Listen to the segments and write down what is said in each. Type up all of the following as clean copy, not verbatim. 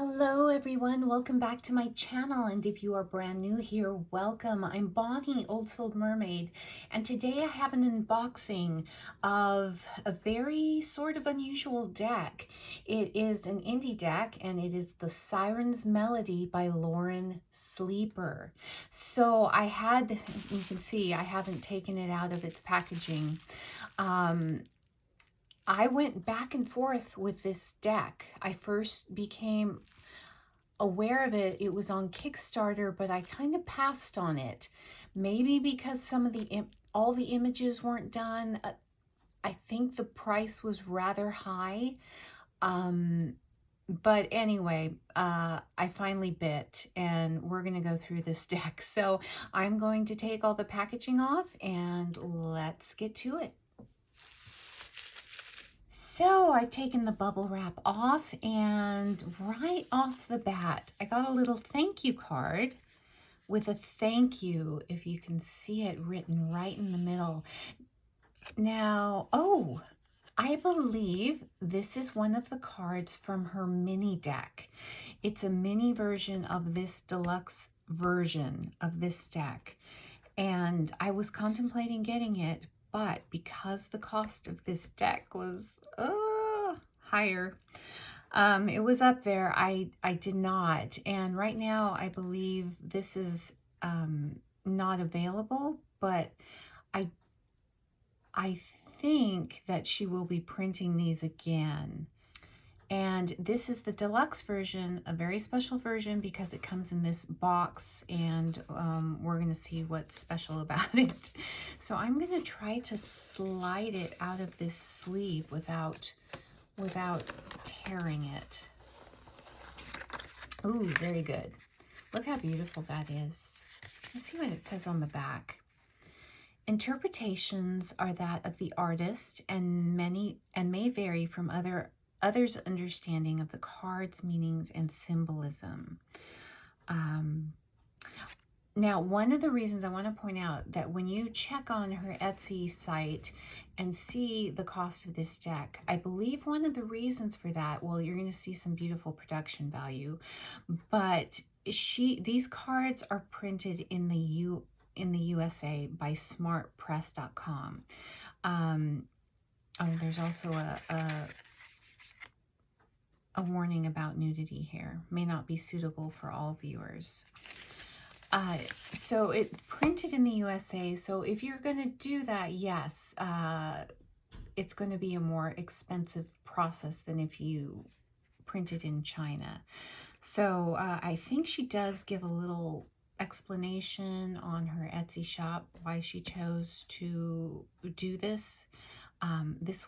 Hello everyone, welcome back to my channel, and if you are brand new here, welcome. I'm Bonnie, Old Soul Mermaid, and today I have an unboxing of a very sort of unusual deck. It is an indie deck, and it is the Siren's Melody by Lauren Sleeper. So you can see I haven't taken it out of its packaging. I went back and forth with this deck. I first became aware of it. It was on Kickstarter, but I kind of passed on it. Maybe because some of all the images weren't done. I think the price was rather high. But anyway, I finally bit, and we're going to go through this deck. So I'm going to take all the packaging off and let's get to it. So I've taken the bubble wrap off, and right off the bat, I got a little thank you card with a thank you, if you can see it written right in the middle. Now, I believe this is one of the cards from her mini deck. It's a mini version of this deluxe version of this deck, and I was contemplating getting it, but because the cost of this deck was higher, it was up there, I did not. And right now I believe this is not available, but I think that she will be printing these again. And this is the deluxe version, a very special version, because it comes in this box, and we're going to see what's special about it. So I'm going to try to slide it out of this sleeve without tearing it. Ooh, very good. Look how beautiful that is. Let's see what it says on the back. Interpretations are that of the artist, and may vary from others' understanding of the cards, meanings, and symbolism. Now, one of the reasons I want to point out that when you check on her Etsy site and see the cost of this deck, I believe one of the reasons for that, well, you're going to see some beautiful production value, but these cards are printed in the USA by smartpress.com. There's also a warning about nudity here. May not be suitable for all viewers. So it's printed in the USA. So if you're going to do that, yes, it's going to be a more expensive process than if you print it in China. So I think she does give a little explanation on her Etsy shop why she chose to do this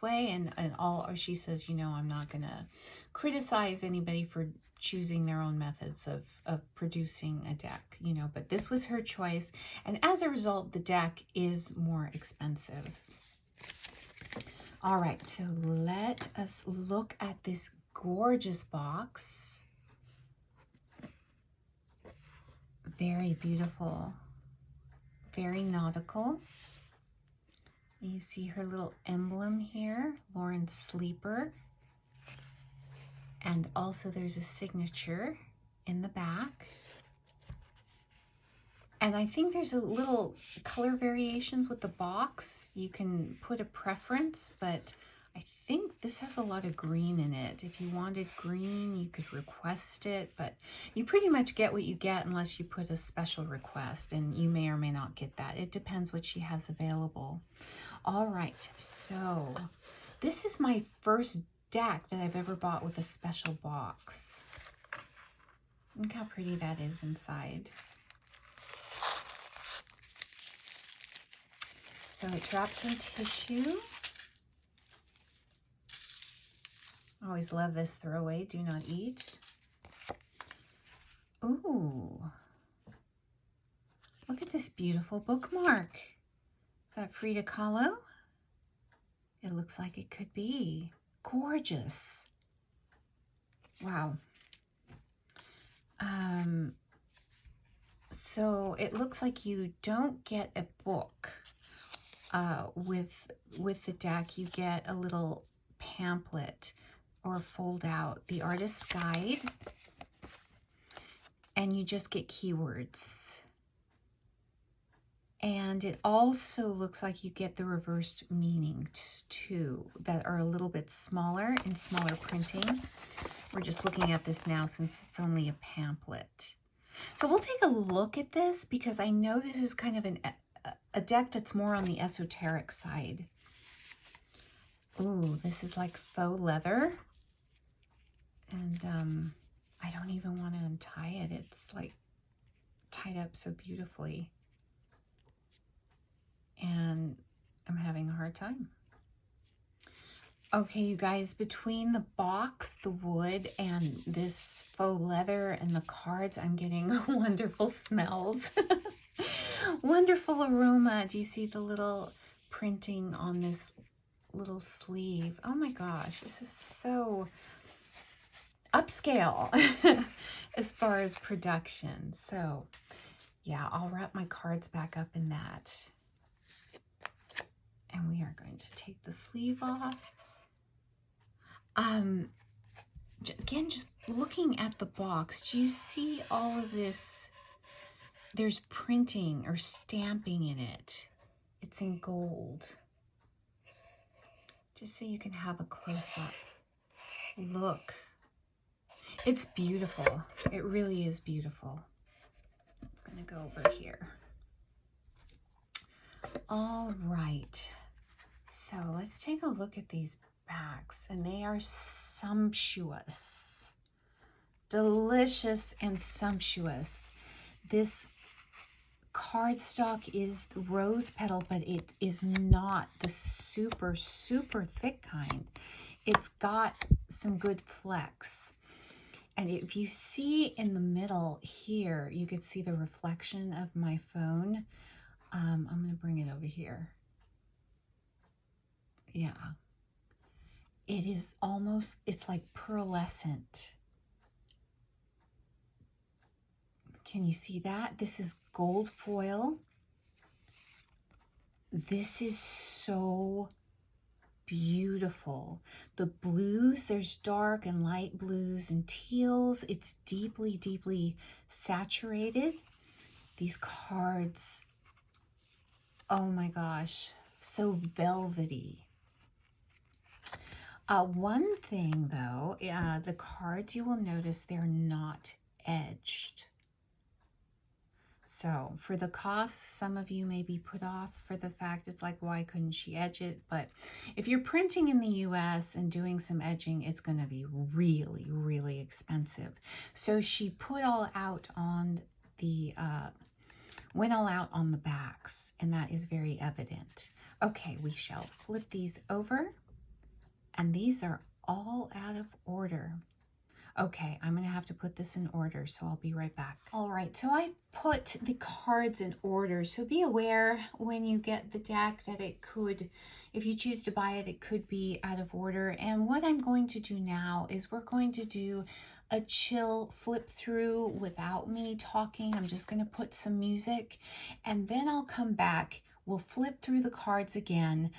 way, and all she says, I'm not gonna criticize anybody for choosing their own methods of producing a deck, but this was her choice, and as a result the deck is more expensive. All right, so let us look at this gorgeous box. Very beautiful, very nautical. You see her little emblem here, Lauren Sleeper. And also there's a signature in the back. And I think there's a little color variations with the box. You can put a preference, but I think this has a lot of green in it. If you wanted green, you could request it, but you pretty much get what you get unless you put a special request, and you may or may not get that. It depends what she has available. All right, so this is my first deck that I've ever bought with a special box. Look how pretty that is inside. So it's wrapped in tissue. I always love this throwaway, do not eat. Ooh, look at this beautiful bookmark. Is that Frida Kahlo? It looks like it could be. Gorgeous. Wow. So it looks like you don't get a book with the deck. You get a little pamphlet or fold out, the artist's guide, and you just get keywords. And it also looks like you get the reversed meanings too, that are a little bit smaller in smaller printing. We're just looking at this now since it's only a pamphlet. So we'll take a look at this because I know this is kind of a deck that's more on the esoteric side. Ooh, this is like faux leather. And I don't even want to untie it. It's like tied up so beautifully. And I'm having a hard time. Okay, you guys, between the box, the wood, and this faux leather and the cards, I'm getting wonderful smells. Wonderful aroma. Do you see the little printing on this little sleeve? Oh my gosh, this is so upscale as far as production. So yeah, I'll wrap my cards back up in that. And we are going to take the sleeve off. Again, just looking at the box, do you see all of this? There's printing or stamping in it. It's in gold. Just so you can have a close-up look. It's beautiful. It really is beautiful. I'm going to go over here. All right. So let's take a look at these backs, and they are sumptuous, delicious and sumptuous. This cardstock is rose petal, but it is not the super thick kind. It's got some good flex. And if you see in the middle here, you can see the reflection of my phone. I'm going to bring it over here. Yeah. It is almost, it's like pearlescent. Can you see that? This is gold foil. This is so beautiful. The blues, there's dark and light blues and teals. It's deeply saturated. These cards, oh my gosh, so velvety. One thing though, the cards, you will notice they're not edged. So for the cost, some of you may be put off for the fact it's like, why couldn't she edge it? But if you're printing in the US and doing some edging, it's going to be really expensive. So she put all out on the, went all out on the backs, and that is very evident. Okay, we shall flip these over. And these are all out of order. Okay, I'm going to have to put this in order, so I'll be right back. All right, so I put the cards in order. So be aware when you get the deck that it could, if you choose to buy it, it could be out of order. And what I'm going to do now is we're going to do a chill flip through without me talking. I'm just going to put some music, and then I'll come back. We'll flip through the cards again.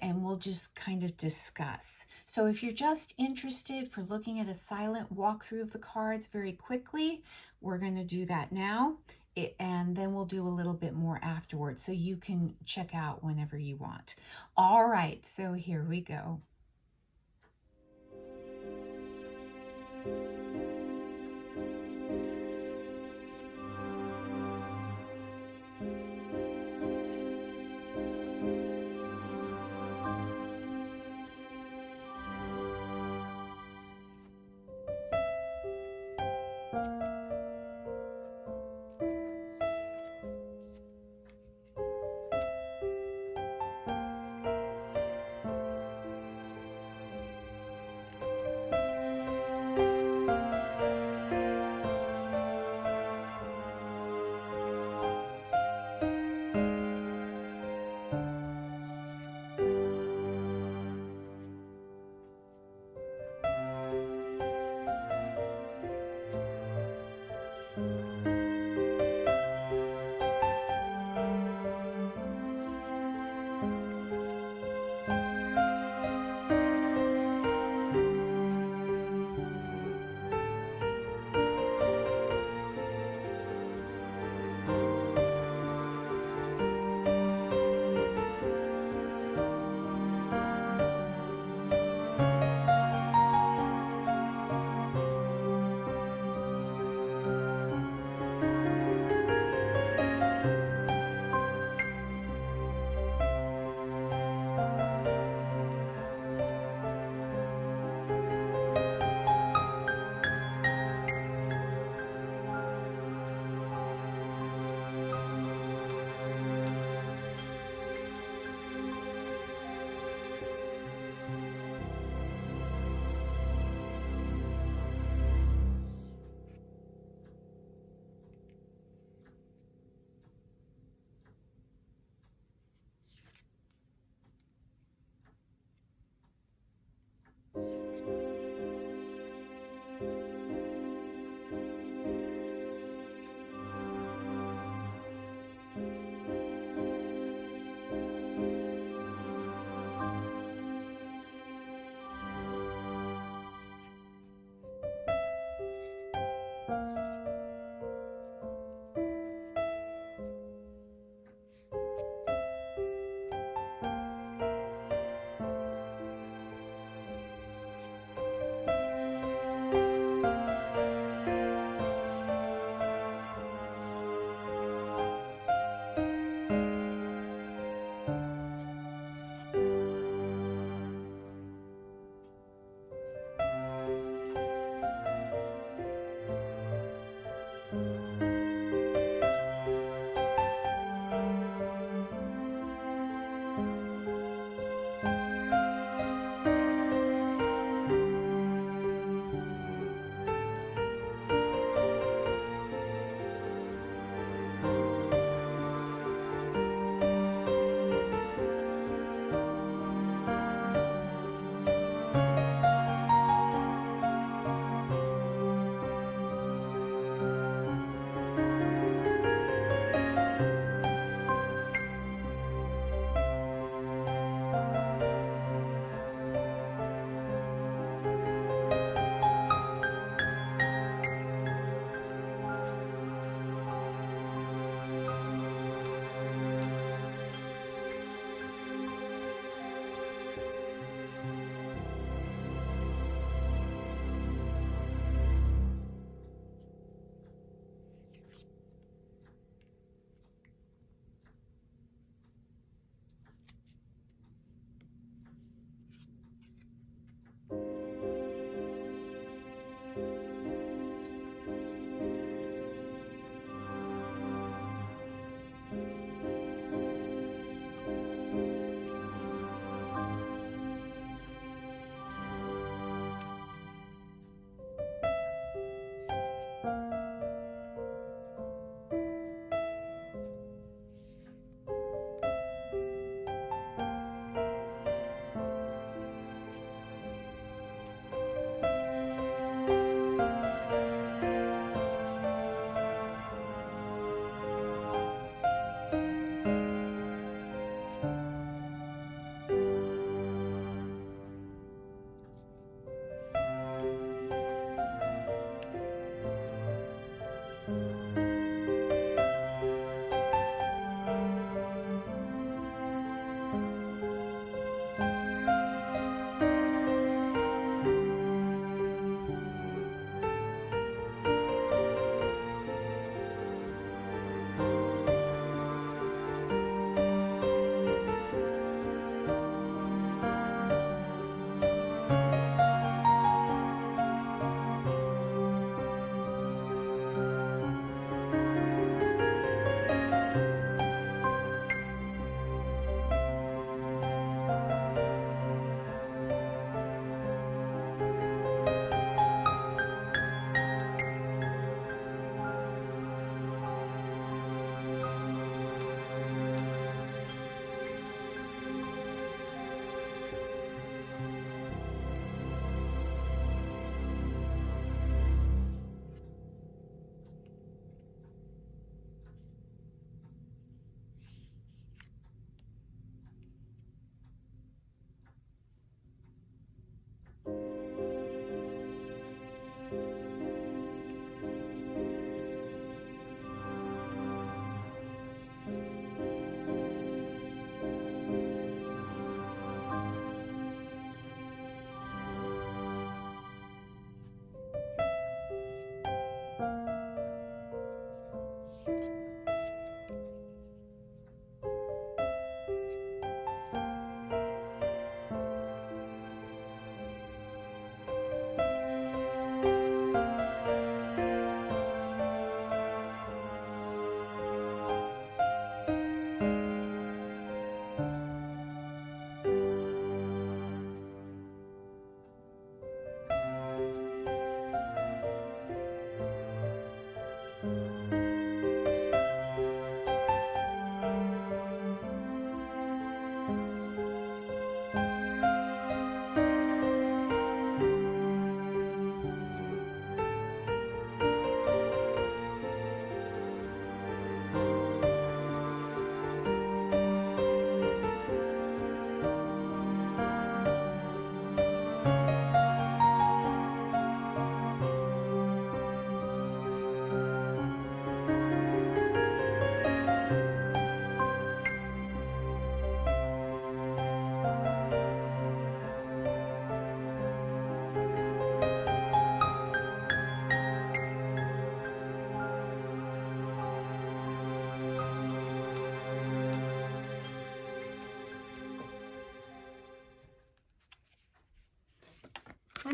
And we'll just kind of discuss. So if you're just interested for looking at a silent walkthrough of the cards very quickly, we're going to do that now. And then we'll do a little bit more afterwards, so you can check out whenever you want. All right, so here we go.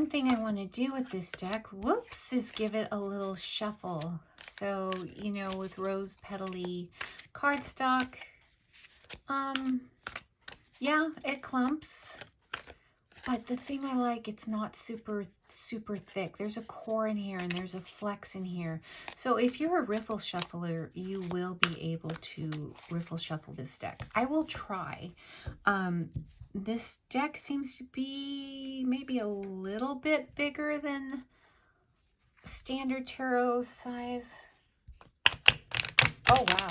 one thing I want to do with this deck, whoops, is give it a little shuffle. So, you know, with rose petally cardstock, yeah, it clumps. But the thing I like, it's not super thick. There's a core in here and there's a flex in here. So if you're a riffle shuffler, you will be able to riffle shuffle this deck. I will try. This deck seems to be maybe a little bit bigger than standard tarot size. Oh, wow.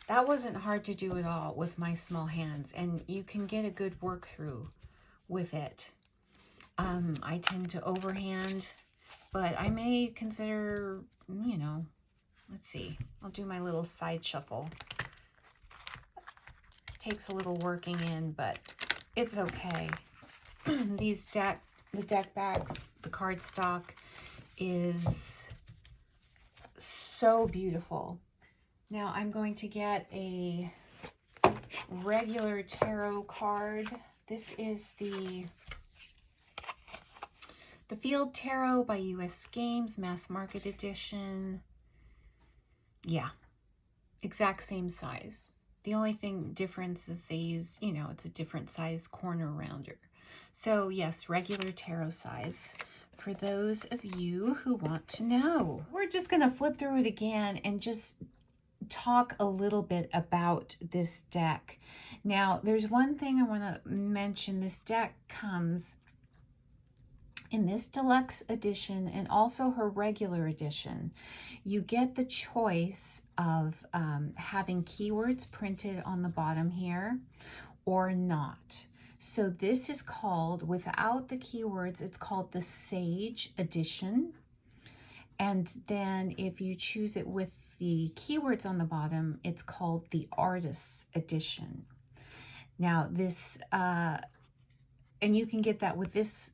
That wasn't hard to do at all with my small hands, and you can get a good work through with it. I tend to overhand, but I may consider, you know, let's see. I'll do my little side shuffle. Takes a little working in, but it's okay. The deck backs, the cardstock is so beautiful. Now I'm going to get a regular tarot card. This is the Field Tarot by US Games, Mass Market Edition. Yeah, exact same size. The only difference is they use, you know, it's a different size corner rounder. So yes, regular tarot size for those of you who want to know. We're just going to flip through it again and just talk a little bit about this deck. Now, there's one thing I want to mention. This deck comes in this deluxe edition and also her regular edition. You get the choice of having keywords printed on the bottom here or not. So this is called, without the keywords, it's called the Sage edition. And then if you choose it with the keywords on the bottom, it's called the Artist's edition. Now this, and you can get that with this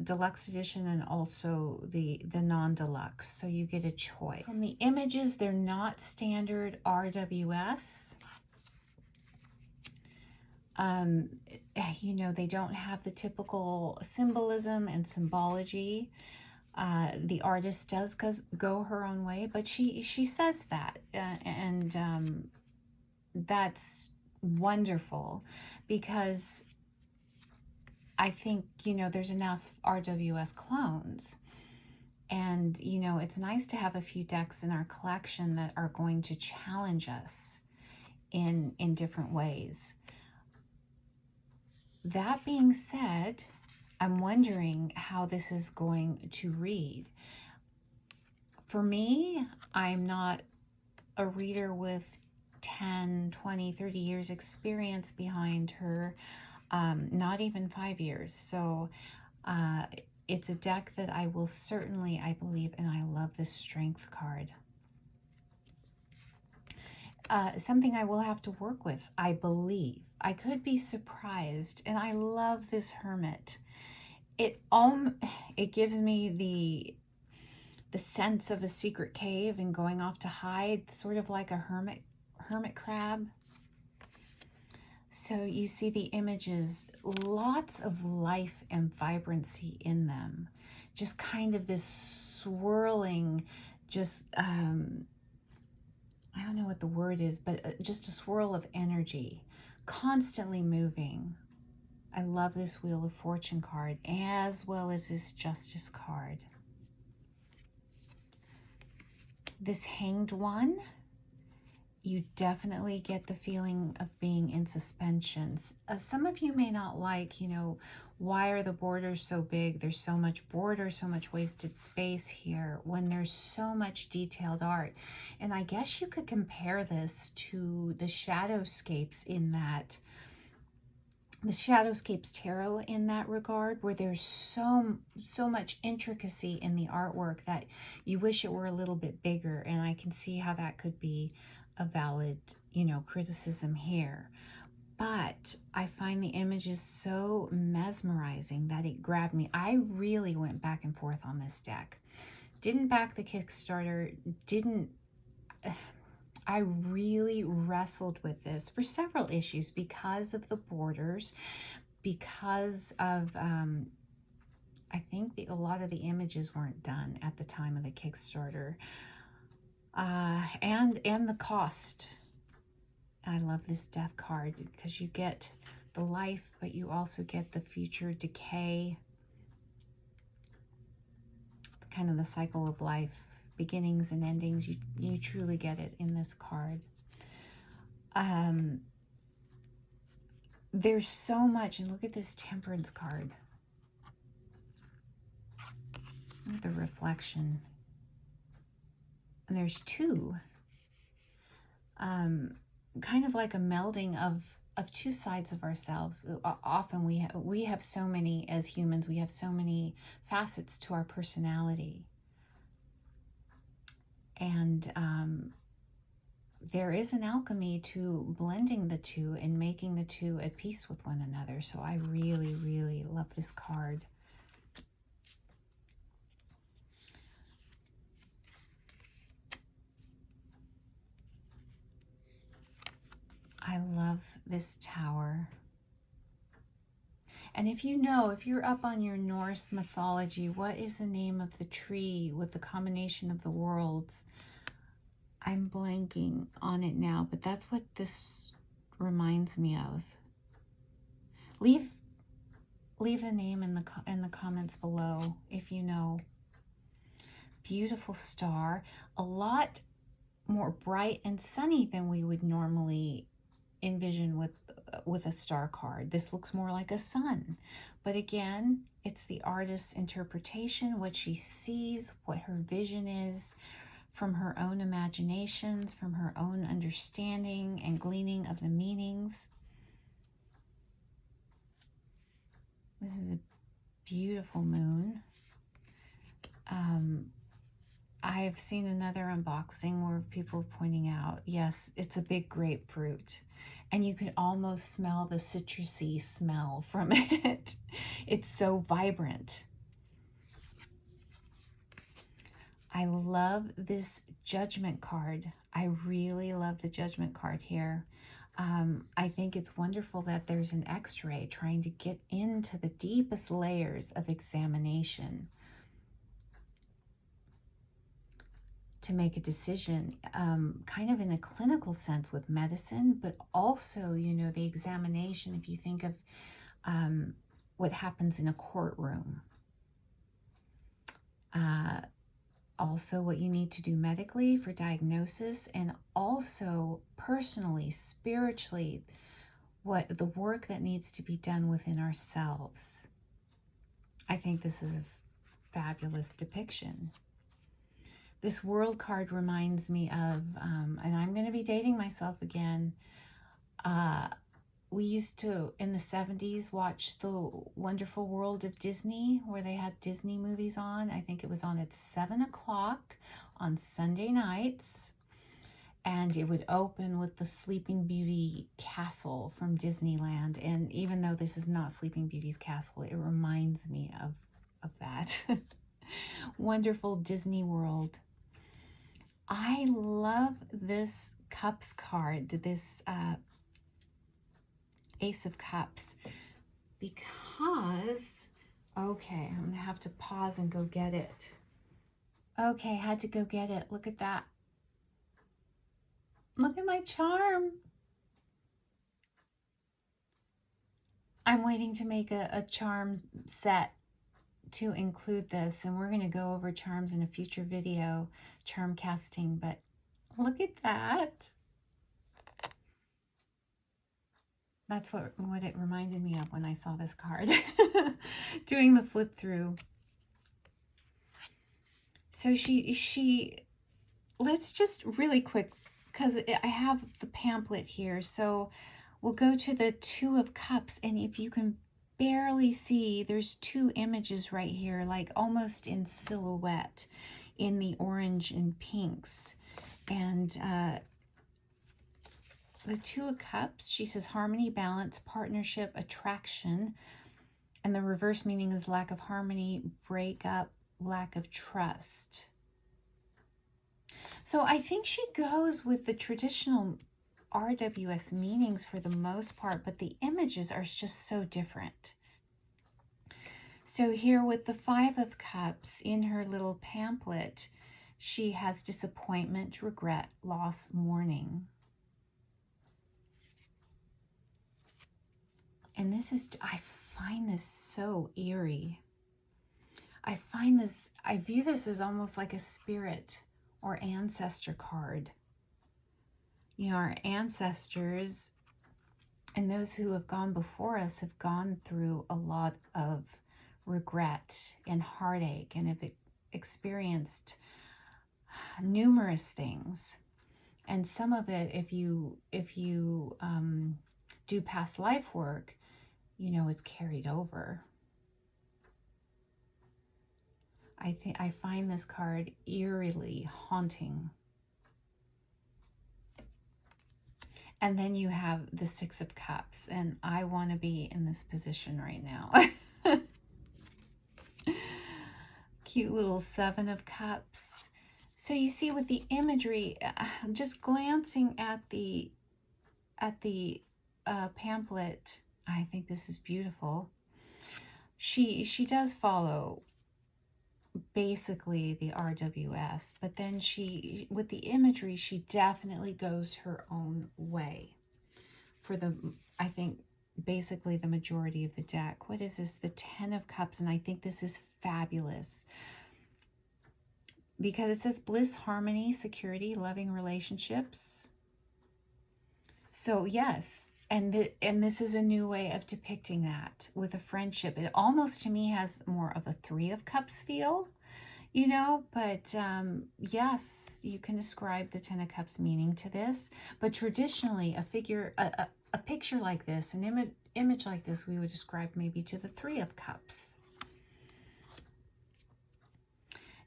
deluxe edition and also the non-deluxe. So you get a choice. From the images, they're not standard RWS. You know, they don't have the typical symbolism and symbology. The artist does go her own way, but she says that, and that's wonderful, because I think, you know, there's enough RWS clones, and, you know, it's nice to have a few decks in our collection that are going to challenge us in different ways. That being said, I'm wondering how this is going to read. For me, I'm not a reader with 10, 20, 30 years experience behind her, not even 5 years. So it's a deck that I will certainly, I believe, and I love this Strength card. Something I will have to work with, I believe. I could be surprised, and I love this Hermit. It gives me the sense of a secret cave and going off to hide, sort of like a hermit crab. So you see the images, lots of life and vibrancy in them. Just kind of this swirling, just I don't know what the word is, but just a swirl of energy, constantly moving. I love this Wheel of Fortune card, as well as this Justice card. This Hanged One, you definitely get the feeling of being in suspension. Some of you may not like, you know, why are the borders so big? There's so much border, so much wasted space here when there's so much detailed art. And I guess you could compare this to the Shadowscapes in that, the Shadowscapes Tarot in that regard, where there's so much intricacy in the artwork that you wish it were a little bit bigger. And I can see how that could be a valid, you know, criticism here. But I find the images so mesmerizing that it grabbed me. I really went back and forth on this deck. Didn't back the Kickstarter, I really wrestled with this for several issues because of the borders, because of, I think a lot of the images weren't done at the time of the Kickstarter, and the cost. I love this death card because you get the life, but you also get the future decay, kind of the cycle of life, beginnings and endings. You truly get it in this card. There's so much, and look at this Temperance card. Look at the reflection. And there's two. Kind of like a melding of two sides of ourselves. Often we have so many, as humans, we have so many facets to our personality. And there is an alchemy to blending the two and making the two at peace with one another. So I really, really love this card. I love this tower. And if you know, if you're up on your Norse mythology, what is the name of the tree with the combination of the worlds? I'm blanking on it now, but that's what this reminds me of. Leave the name in the comments below if you know. Beautiful star, a lot more bright and sunny than we would normally envision with a star card. This looks more like a sun, but again, it's the artist's interpretation, what she sees, what her vision is, from her own imaginations, from her own understanding and gleaning of the meanings. This is a beautiful moon. I've seen another unboxing where people are pointing out, yes, it's a big grapefruit. And you can almost smell the citrusy smell from it. It's so vibrant. I love this Judgment card. I really love the Judgment card here. I think it's wonderful that there's an X-ray trying to get into the deepest layers of examination to make a decision, kind of in a clinical sense with medicine, but also, you know, the examination, if you think of what happens in a courtroom. Also what you need to do medically for diagnosis, and also personally, spiritually, what the work that needs to be done within ourselves. I think this is a fabulous depiction. This World card reminds me of, and I'm going to be dating myself again, we used to, in the 70s, watch The Wonderful World of Disney, where they had Disney movies on. I think it was on at 7 o'clock on Sunday nights. And it would open with the Sleeping Beauty castle from Disneyland. And even though this is not Sleeping Beauty's castle, it reminds me of that. Wonderful Disney World. I love this Cups card, this Ace of Cups, because, okay, I'm gonna have to pause and go get it. Okay, had to go get it. Look at that. Look at my charm. I'm waiting to make a charm set to include this, and we're going to go over charms in a future video, charm casting, but look at that. That's what it reminded me of when I saw this card, doing the flip through. So let's just really quick, because I have the pamphlet here. So we'll go to the Two of Cups, and if you can barely see, there's two images right here, like almost in silhouette in the orange and pinks. And the Two of Cups, she says harmony, balance, partnership, attraction. And the reverse meaning is lack of harmony, breakup, lack of trust. So I think she goes with the traditional RWS meanings for the most part, but the images are just so different. So here with the Five of Cups in her little pamphlet, she has disappointment, regret, loss, mourning. And this is, I find this so eerie. I view this as almost like a spirit or ancestor card. You know, our ancestors and those who have gone before us have gone through a lot of regret and heartache and have experienced numerous things. And some of it, if you do past life work, you know, it's carried over. I find this card eerily haunting. And then you have the Six of Cups, and I want to be in this position right now. Cute little Seven of Cups. So you see with the imagery, just glancing at the pamphlet, I think this is beautiful. She does follow basically the RWS, but then with the imagery, she definitely goes her own way for I think basically the majority of the deck. What is this? The Ten of Cups, and I think this is fabulous because it says bliss, harmony, security, loving relationships. So yes, and this is a new way of depicting that with a friendship. It almost to me has more of a Three of Cups feel, you know, but yes, you can ascribe the Ten of Cups meaning to this. But traditionally, a picture like this, an image like this, we would describe maybe to the Three of Cups.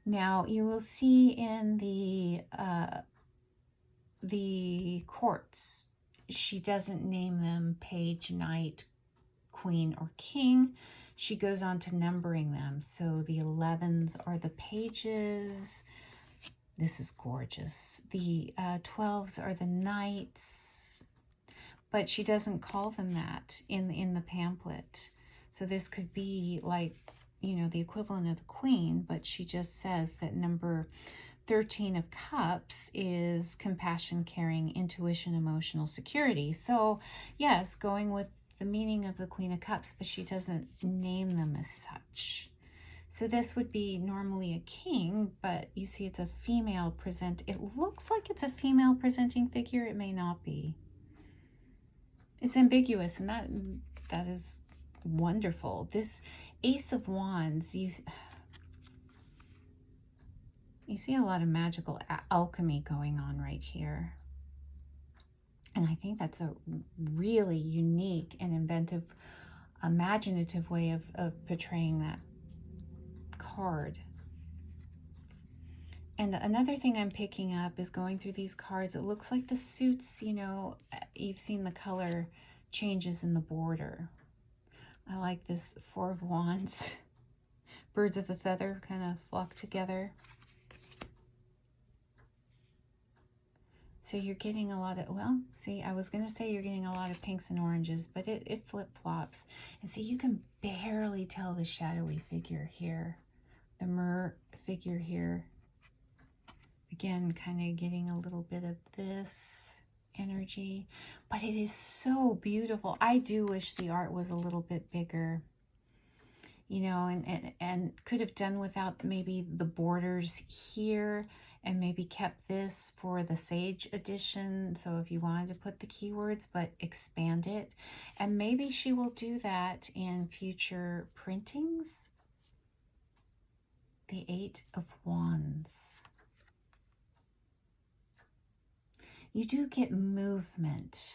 Now, you will see in the courts, she doesn't name them page, knight, queen, or king. She goes on to numbering them. So the 11s are the pages. This is gorgeous. The 12s are the knights, but she doesn't call them that in the pamphlet. So this could be like, you know, the equivalent of the queen, but she just says that number 13 of Cups is compassion, caring, intuition, emotional security. So yes, going with the meaning of the Queen of Cups, but she doesn't name them as such. So this would be normally a king, but you see it's a female it looks like it's a female presenting figure. It may not be. It's ambiguous, and that is wonderful. This Ace of Wands, you see a lot of magical alchemy going on right here. And I think that's a really unique and inventive, imaginative way of portraying that card. And another thing I'm picking up is going through these cards, it looks like the suits, you know, you've seen the color changes in the border. I like this Four of Wands. Birds of a feather kind of flock together. So you're getting a lot of, well, see, I was going to say you're getting a lot of pinks and oranges, but it flip-flops. And see, you can barely tell the shadowy figure here, the mer figure here. Again, kind of getting a little bit of this energy, but it is so beautiful. I do wish the art was a little bit bigger, you know, and could have done without maybe the borders here, and maybe kept this for the Sage edition. So if you wanted to put the keywords, but expand it. And maybe she will do that in future printings. The Eight of Wands. You do get movement.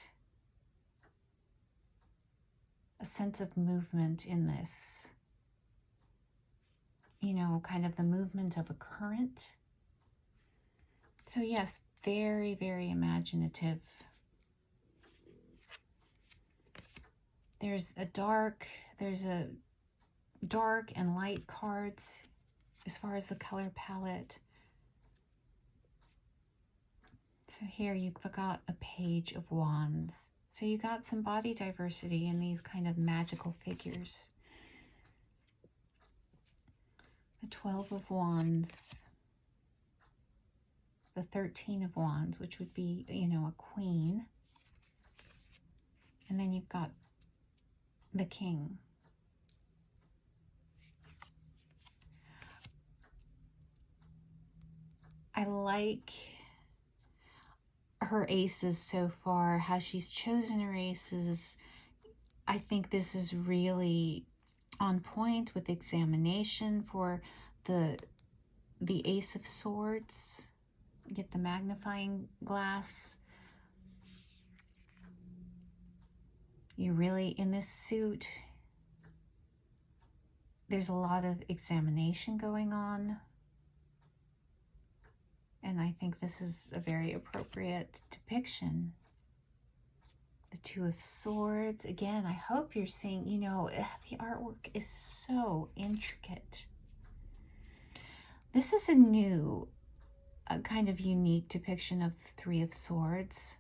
A sense of movement in this. You know, kind of the movement of a current. So yes, very, very imaginative. There's a dark and light cards as far as the color palette. So here you've got a Page of Wands. So you got some body diversity in these kind of magical figures. The 12 of Wands. The 13 of Wands, which would be, you know, a queen. And then you've got the King. I like her aces so far, how she's chosen her aces. I think this is really on point with examination for the Ace of Swords. Get the magnifying glass. You're really in this suit. There's a lot of examination going on. And I think this is a very appropriate depiction. The Two of Swords. Again, I hope you're seeing, you know, the artwork is so intricate. This is a new, kind of unique depiction of the Three of Swords.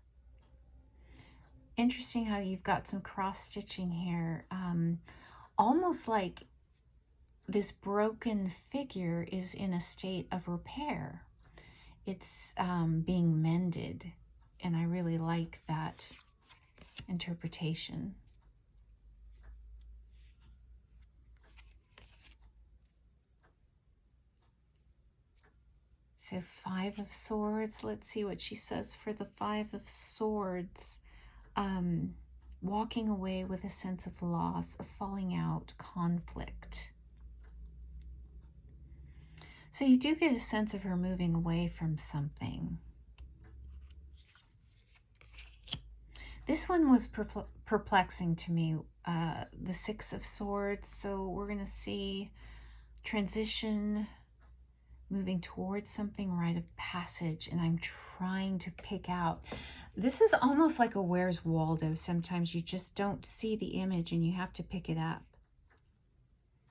Interesting how you've got some cross-stitching here. Almost like this broken figure is in a state of repair. It's being mended, and I really like that interpretation. So Five of Swords, let's see what she says for the Five of Swords. Walking away with a sense of loss, of falling out, conflict. So you do get a sense of her moving away from something. This one was perplexing to me, the Six of Swords. So we're going to see transition, moving towards something, rite of passage, and I'm trying to pick out. This is almost like a Where's Waldo. Sometimes you just don't see the image and you have to pick it up.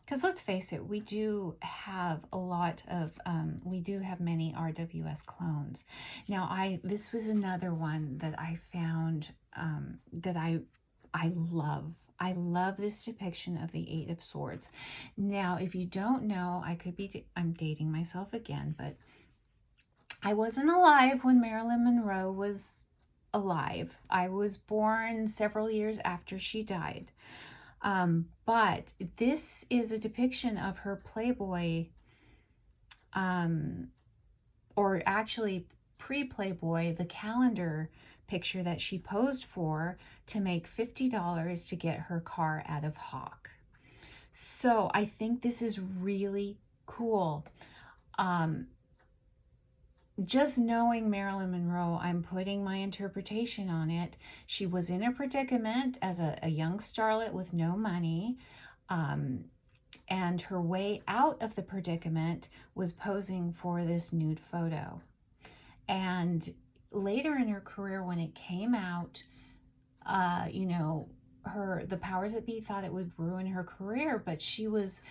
Because let's face it, we do have a lot of, we do have many RWS clones. Now, this was another one that I found that I love. I love this depiction of the Eight of Swords. Now, if you don't know, I'm dating myself again, but I wasn't alive when Marilyn Monroe was alive. I was born several years after she died. But this is a depiction of her Playboy, or actually pre-Playboy, the calendar picture that she posed for to make $50 to get her car out of hock. So I think this is really cool. Just knowing Marilyn Monroe, I'm putting my interpretation on it. She was in a predicament as a young starlet with no money. And her way out of the predicament was posing for this nude photo. And later in her career, when it came out, you know, the powers that be thought it would ruin her career, but she was,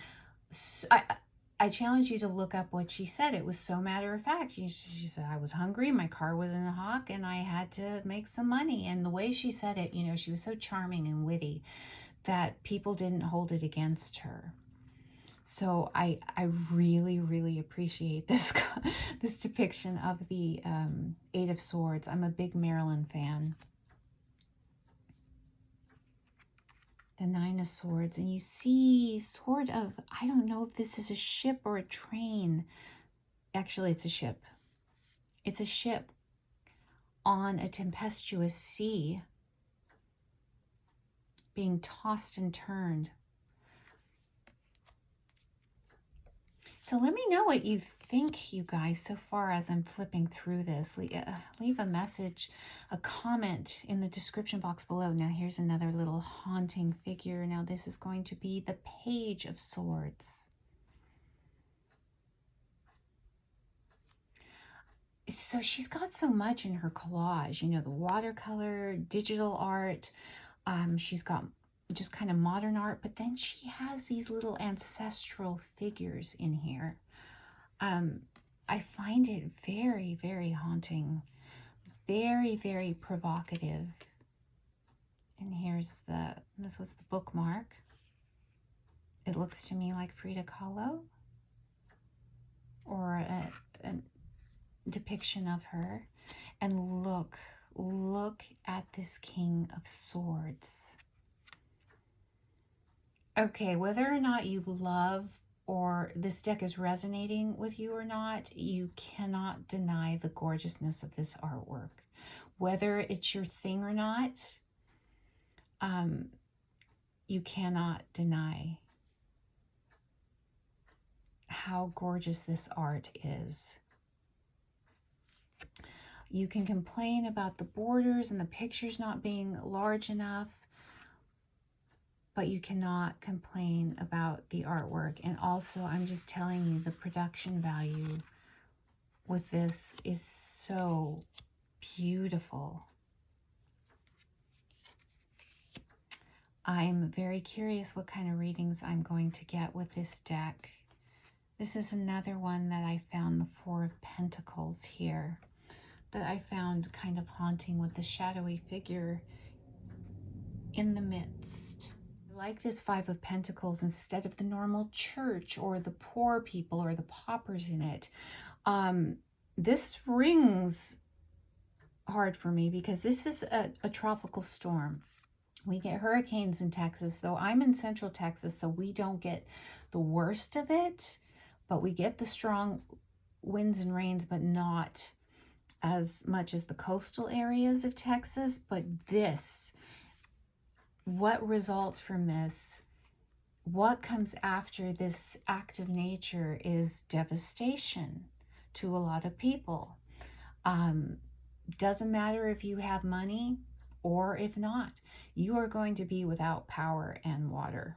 I challenge you to look up what she said. It was so matter of fact. She said, I was hungry, my car was in a hock, and I had to make some money. And the way she said it, you know, she was so charming and witty that people didn't hold it against her. So I really, really appreciate this this depiction of the Eight of Swords. I'm a big Marilyn fan. The Nine of Swords, and you see sort of, I don't know if this is a ship or a train. Actually, it's a ship. It's a ship on a tempestuous sea being tossed and turned. So let me know what you think, you guys, so far as I'm flipping through this. Leave a message, a comment in the description box below. Now, here's another little haunting figure. Now, this is going to be the Page of Swords. So she's got so much in her collage, you know, the watercolor, digital art. She's got just kind of modern art, but then she has these little ancestral figures in here. I find it very, very haunting. Very, very provocative. And here's this was the bookmark. It looks to me like Frida Kahlo, or a depiction of her. And look at this King of Swords. Okay, whether or not you love or this deck is resonating with you or not, you cannot deny the gorgeousness of this artwork. Whether it's your thing or not, you cannot deny how gorgeous this art is. You can complain about the borders and the pictures not being large enough, but you cannot complain about the artwork. And also, I'm just telling you, the production value with this is so beautiful. I'm very curious what kind of readings I'm going to get with this deck. This is another one that I found, the Four of Pentacles here, that I found kind of haunting with the shadowy figure in the midst. I like this Five of Pentacles instead of the normal church or the poor people or the paupers in it. This rings hard for me because this is a tropical storm. We get hurricanes in Texas, though I'm in central Texas, so we don't get the worst of it, but we get the strong winds and rains, but not as much as the coastal areas of Texas. But this, what results from this, what comes after this act of nature is devastation to a lot of people. Doesn't matter if you have money or if not, you are going to be without power and water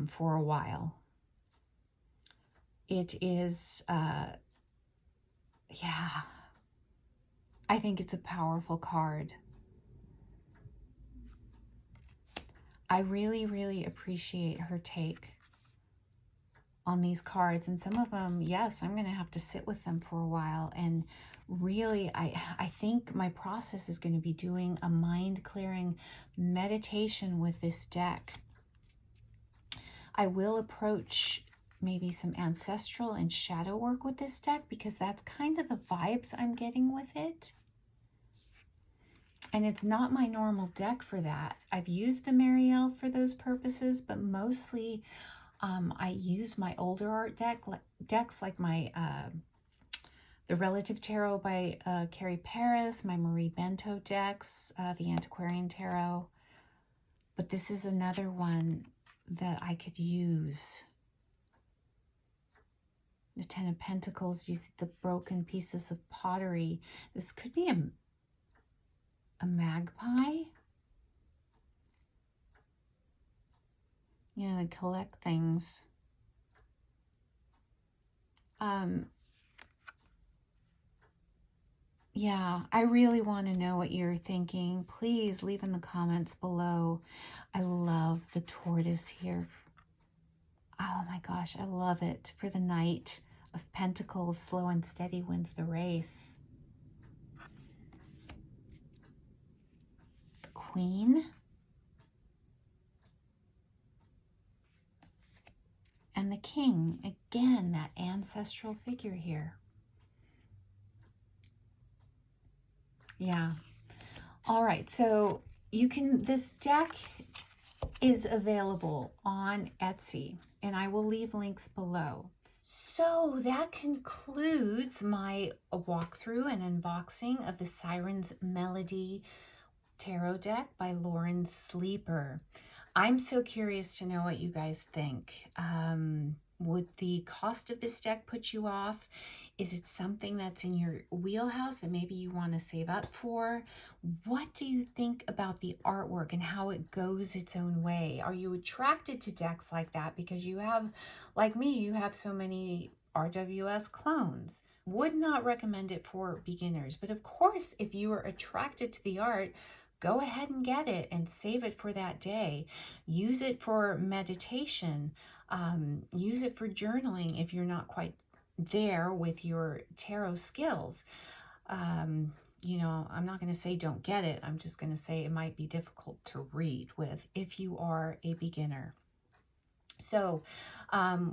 for a while. It is, yeah, I think it's a powerful card. I really, really appreciate her take on these cards. And some of them, yes, I'm going to have to sit with them for a while. And really, I think my process is going to be doing a mind-clearing meditation with this deck. I will approach maybe some ancestral and shadow work with this deck because that's kind of the vibes I'm getting with it. And it's not my normal deck for that. I've used the Marielle for those purposes, but mostly I use my older art decks like my the Relative Tarot by Carrie Paris, my Marie Bento decks, the Antiquarian Tarot. But this is another one that I could use. The Ten of Pentacles, you see the broken pieces of pottery. This could be a magpie. Yeah, they collect things. Yeah, I really want to know what you're thinking. Please leave in the comments below. I love the tortoise here. Oh my gosh, I love it. For the Knight of Pentacles, slow and steady wins the race. The Queen. And the King. Again, that ancestral figure here. Yeah. All right, so this deck is available on Etsy, and I will leave links below. So that concludes my walkthrough and unboxing of the Siren's Melody Tarot deck by Lauren Sleeper. I'm so curious to know what you guys think. Would the cost of this deck put you off? Is it something that's in your wheelhouse that maybe you want to save up for? What do you think about the artwork and how it goes its own way? Are you attracted to decks like that because you have, like me, you have so many RWS clones? Would not recommend it for beginners, but of course, if you are attracted to the art, go ahead and get it and save it for that day. Use it for meditation. Use it for journaling if you're not quite there with your tarot skills. you know, I'm not going to say don't get it. I'm just going to say it might be difficult to read with if you are a beginner. So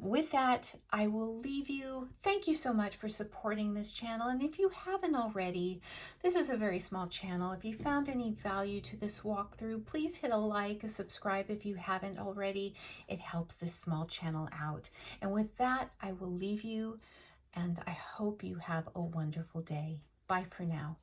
with that, I will leave you. Thank you so much for supporting this channel. And if you haven't already, this is a very small channel. If you found any value to this walkthrough, please hit a like, a subscribe if you haven't already. It helps this small channel out. And with that, I will leave you, and I hope you have a wonderful day. Bye for now.